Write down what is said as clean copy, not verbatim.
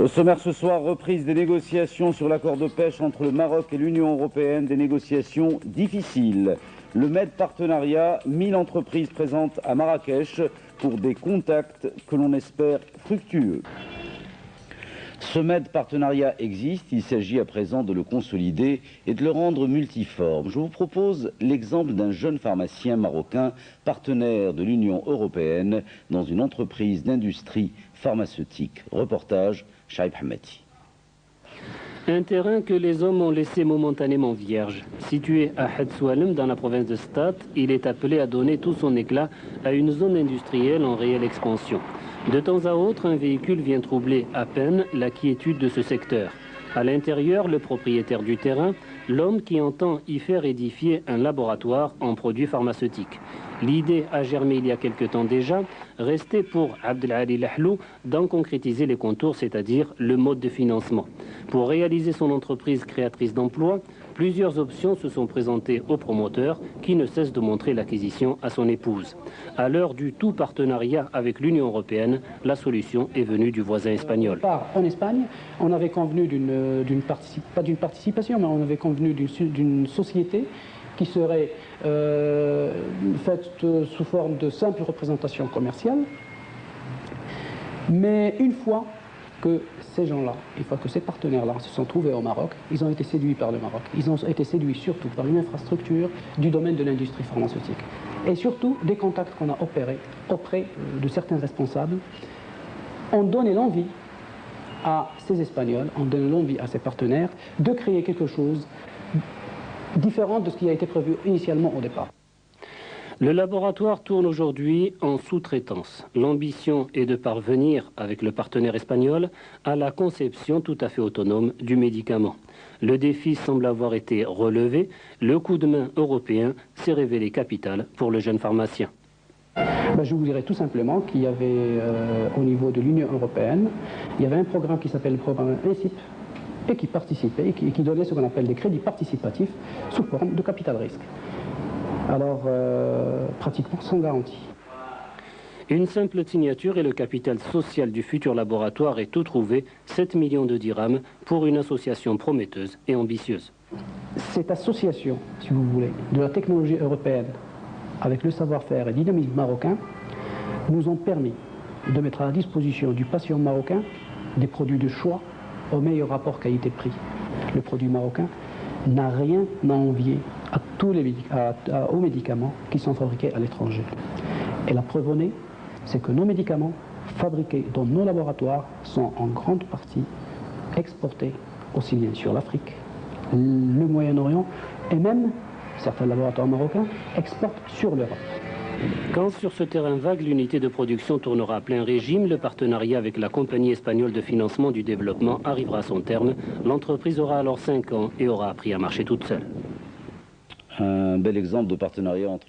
Au sommaire ce soir, reprise des négociations sur l'accord de pêche entre le Maroc et l'Union européenne, des négociations difficiles. Le MED Partenariat, 1000 entreprises présentes à Marrakech pour des contacts que l'on espère fructueux. Ce MED Partenariat existe, il s'agit à présent de le consolider et de le rendre multiforme. Je vous propose l'exemple d'un jeune pharmacien marocain, partenaire de l'Union européenne dans une entreprise d'industrie pharmaceutique. Reportage, Shaib Hamati. Un terrain que les hommes ont laissé momentanément vierge. Situé à Hadsoualem, dans la province de Stade, il est appelé à donner tout son éclat à une zone industrielle en réelle expansion. De temps à autre, un véhicule vient troubler à peine la quiétude de ce secteur. À l'intérieur, le propriétaire du terrain, l'homme qui entend y faire édifier un laboratoire en produits pharmaceutiques. L'idée a germé il y a quelque temps déjà, restait pour Abdelali Lahlou d'en concrétiser les contours, c'est-à-dire le mode de financement. Pour réaliser son entreprise créatrice d'emplois, plusieurs options se sont présentées au promoteur qui ne cesse de montrer l'acquisition à son épouse. À l'heure du tout partenariat avec l'Union européenne, la solution est venue du voisin espagnol. En Espagne, on avait convenu pas d'une participation, mais on avait convenu d'une société qui serait faite sous forme de simple représentation commerciale. Mais une fois que ces gens-là, une fois que ces partenaires-là se sont trouvés au Maroc, ils ont été séduits par le Maroc. Ils ont été séduits surtout par une infrastructure du domaine de l'industrie pharmaceutique. Et surtout des contacts qu'on a opérés auprès de certains responsables ont donné l'envie à ces Espagnols, ont donné l'envie à ces partenaires de créer quelque chose différent de ce qui a été prévu initialement au départ. Le laboratoire tourne aujourd'hui en sous-traitance. L'ambition est de parvenir, avec le partenaire espagnol, à la conception tout à fait autonome du médicament. Le défi semble avoir été relevé. Le coup de main européen s'est révélé capital pour le jeune pharmacien. Je vous dirais tout simplement qu'il y avait, au niveau de l'Union européenne, il y avait un programme qui s'appelle le programme ESIP, et qui participait, et qui donnait ce qu'on appelle des crédits participatifs sous forme de capital risque. Alors, pratiquement sans garantie. Une simple signature et le capital social du futur laboratoire est tout trouvé, 7 millions de dirhams pour une association prometteuse et ambitieuse. Cette association, si vous voulez, de la technologie européenne avec le savoir-faire et le dynamisme marocain nous ont permis de mettre à la disposition du patient marocain des produits de choix au meilleur rapport qualité-prix. Le produit marocain n'a rien à envier aux médicaments qui sont fabriqués à l'étranger. Et la preuve en est, c'est que nos médicaments fabriqués dans nos laboratoires sont en grande partie exportés aussi bien sur l'Afrique, le Moyen-Orient et même certains laboratoires marocains exportent sur l'Europe. Quand sur ce terrain vague, l'unité de production tournera à plein régime, le partenariat avec la compagnie espagnole de financement du développement arrivera à son terme. L'entreprise aura alors 5 ans et aura appris à marcher toute seule. Un bel exemple de partenariat entre